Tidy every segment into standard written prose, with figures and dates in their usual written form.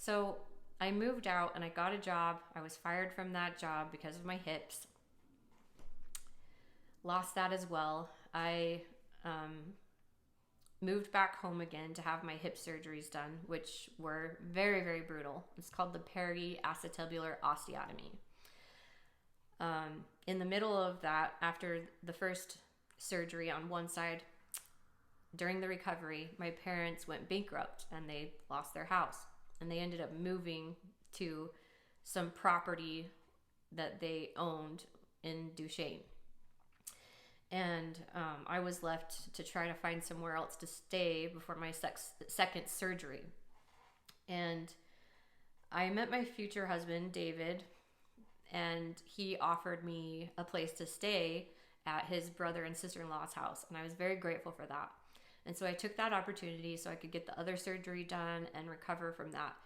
So I moved out and I got a job. I was fired from that job because of my hips. Lost that as well. I moved back home again to have my hip surgeries done, which were very, very brutal. It's called the periacetabular osteotomy. In the middle of that, after the first surgery on one side, during the recovery, my parents went bankrupt and they lost their house. And they ended up moving to some property that they owned in Duchesne. And I was left to try to find somewhere else to stay before my second surgery. And I met my future husband, David, and he offered me a place to stay at his brother and sister-in-law's house. And I was very grateful for that. And so I took that opportunity so I could get the other surgery done and recover from that.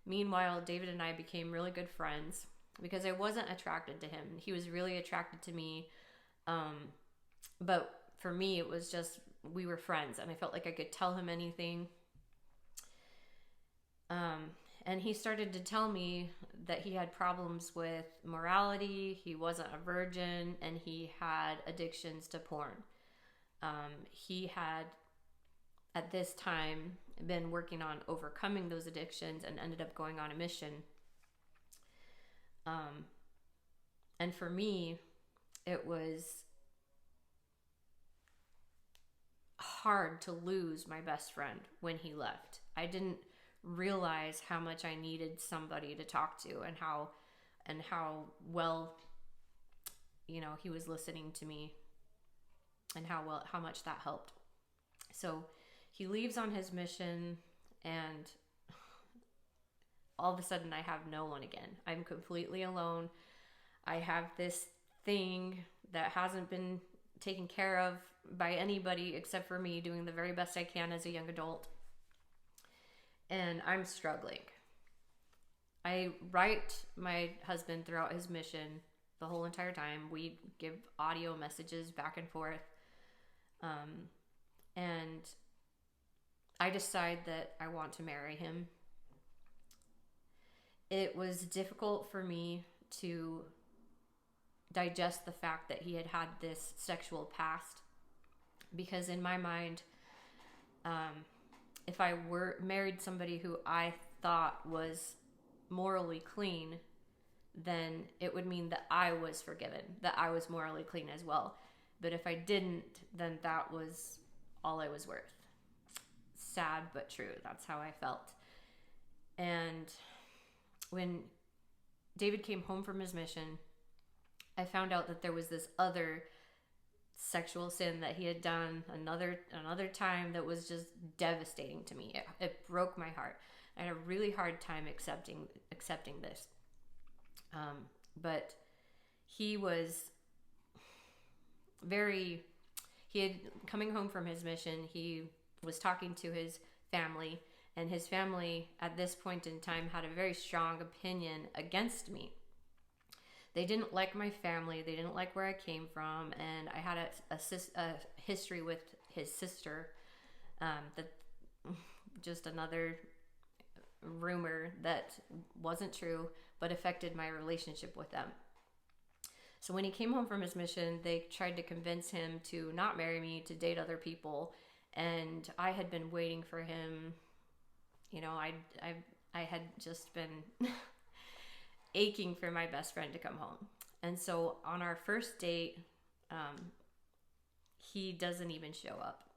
Meanwhile, David and I became really good friends because I wasn't attracted to him. He was really attracted to me. But for me, it was just, we were friends and I felt like I could tell him anything. And he started to tell me that he had problems with morality, he wasn't a virgin, and he had addictions to porn. He had, at this time, been working on overcoming those addictions and ended up going on a mission. And for me, it was hard to lose my best friend when he left. I didn't realize how much I needed somebody to talk to and how well, he was listening to me and how much that helped. So he leaves on his mission and all of a sudden I have no one again. I'm completely alone. I have this thing that hasn't been taken care of by anybody except for me doing the very best I can as a young adult. And I'm struggling. I write my husband throughout his mission the whole entire time. We give audio messages back and forth. And I decide that I want to marry him. It was difficult for me to digest the fact that he had had this sexual past, because in my mind, if I were married somebody who I thought was morally clean, then it would mean that I was forgiven, that I was morally clean as well. But if I didn't, then that was all I was worth. Sad but true. That's how I felt. And when David came home from his mission, I found out that there was this other sexual sin that he had done another time that was just devastating to me. It broke my heart. I had a really hard time accepting this. But he was he had, coming home from his mission, he was talking to his family, and his family at this point in time had a very strong opinion against me. They didn't like my family. They didn't like where I came from. And I had a history with his sister, that just another rumor that wasn't true, but affected my relationship with them. So when he came home from his mission, they tried to convince him to not marry me, to date other people. And I had been waiting for him. I had just been aching for my best friend to come home. And so on our first date, he doesn't even show up.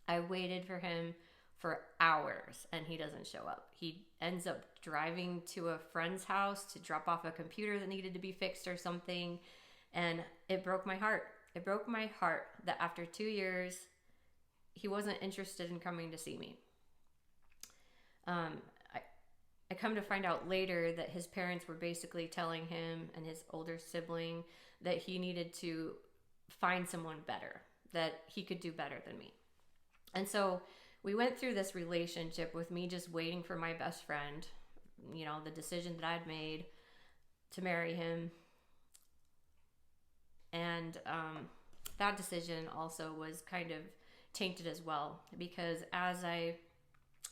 I waited for him for hours and he doesn't show up. He ends up driving to a friend's house to drop off a computer that needed to be fixed or something. And it broke my heart. It broke my heart that after 2 years, he wasn't interested in coming to see me. I come to find out later that his parents were basically telling him and his older sibling that he needed to find someone better, that he could do better than me. And so we went through this relationship with me just waiting for my best friend, the decision that I'd made to marry him. And that decision also was kind of tainted as well, because as I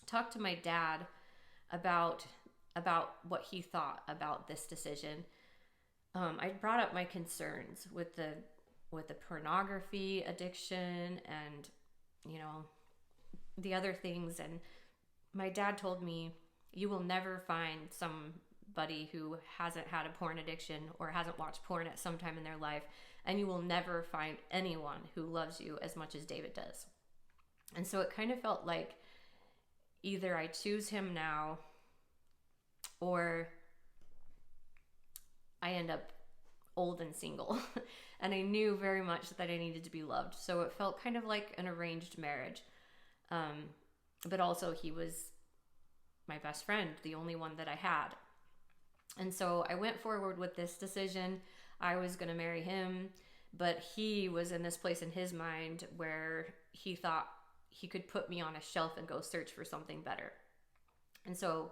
talked to my dad about about what he thought about this decision, I brought up my concerns with the pornography addiction and, you know, the other things. And my dad told me, you will never find somebody who hasn't had a porn addiction or hasn't watched porn at some time in their life, and you will never find anyone who loves you as much as David does. And so it kind of felt like either I choose him now or I end up old and single. And I knew very much that I needed to be loved. So it felt kind of like an arranged marriage. But also he was my best friend, the only one that I had. And so I went forward with this decision. I was going to marry him, but he was in this place in his mind where he thought he could put me on a shelf and go search for something better. And so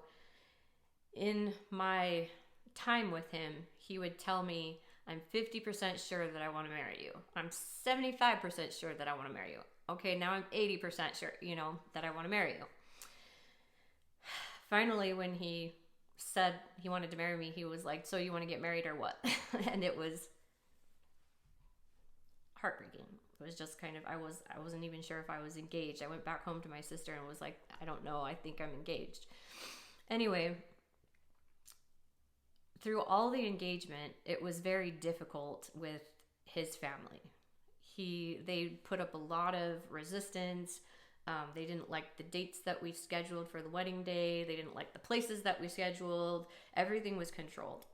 in my time with him, he would tell me, I'm 50% sure that I want to marry you. I'm 75% sure that I want to marry you. Okay, now I'm 80% sure, that I want to marry you. Finally, when he said he wanted to marry me, he was like, so you want to get married or what? And it was heartbreaking. It was just kind of, I wasn't even sure if I was engaged. I went back home to my sister and was like, I don't know, I think I'm engaged. Anyway, through all the engagement, it was very difficult with his family. They put up a lot of resistance. They didn't like the dates that we scheduled for the wedding day. They didn't like the places that we scheduled. Everything was controlled.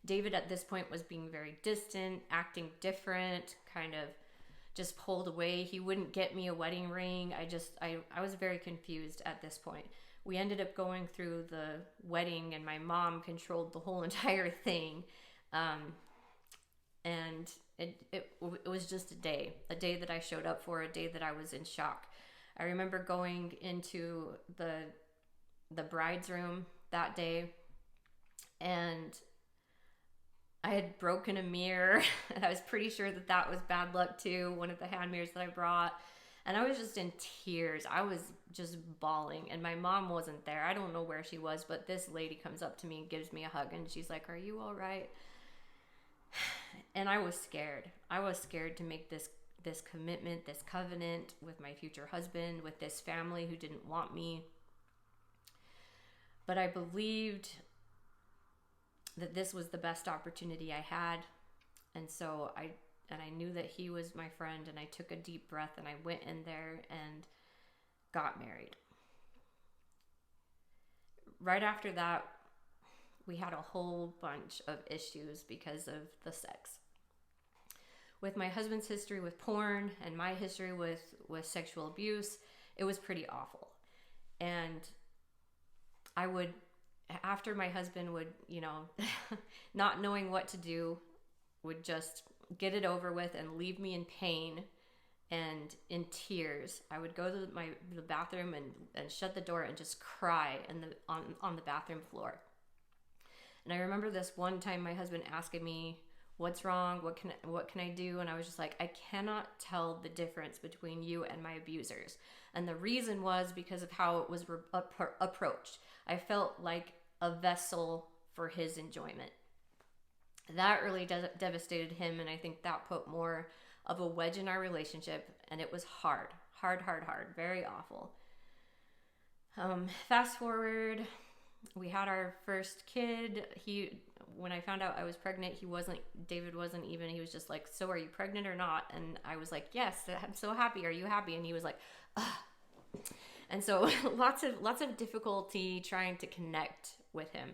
David at this point was being very distant, acting different, kind of just pulled away. He wouldn't get me a wedding ring. I was very confused at this point. We ended up going through the wedding and my mom controlled the whole entire thing. And it was just a day that I showed up for, a day that I was in shock. I remember going into the bride's room that day, and I had broken a mirror, and I was pretty sure that was bad luck too, one of the hand mirrors that I brought. And I was just in tears. I was just bawling, and my mom wasn't there. I don't know where she was, but this lady comes up to me and gives me a hug, and she's like, are you all right? And I was scared. I was scared to make this commitment, this covenant with my future husband, with this family who didn't want me. But I believed that this was the best opportunity I had. And so I knew that he was my friend, and I took a deep breath and I went in there and got married. Right after that, we had a whole bunch of issues because of the sex. With my husband's history with porn and my history with sexual abuse, it was pretty awful. And I would, after my husband would, not knowing what to do, would just get it over with and leave me in pain and in tears. I would go to the bathroom and shut the door and just cry on the bathroom floor. And I remember this one time my husband asking me, what's wrong? What can I do? And I was just like, I cannot tell the difference between you and my abusers. And the reason was because of how it was approached. I felt like a vessel for his enjoyment. That really devastated him, and I think that put more of a wedge in our relationship, and it was hard, very awful. Fast forward, we had our first kid. When I found out I was pregnant, David wasn't even, he was just like, so are you pregnant or not? And I was like, yes, I'm so happy. Are you happy? And he was like, ugh. And so lots of difficulty trying to connect with him.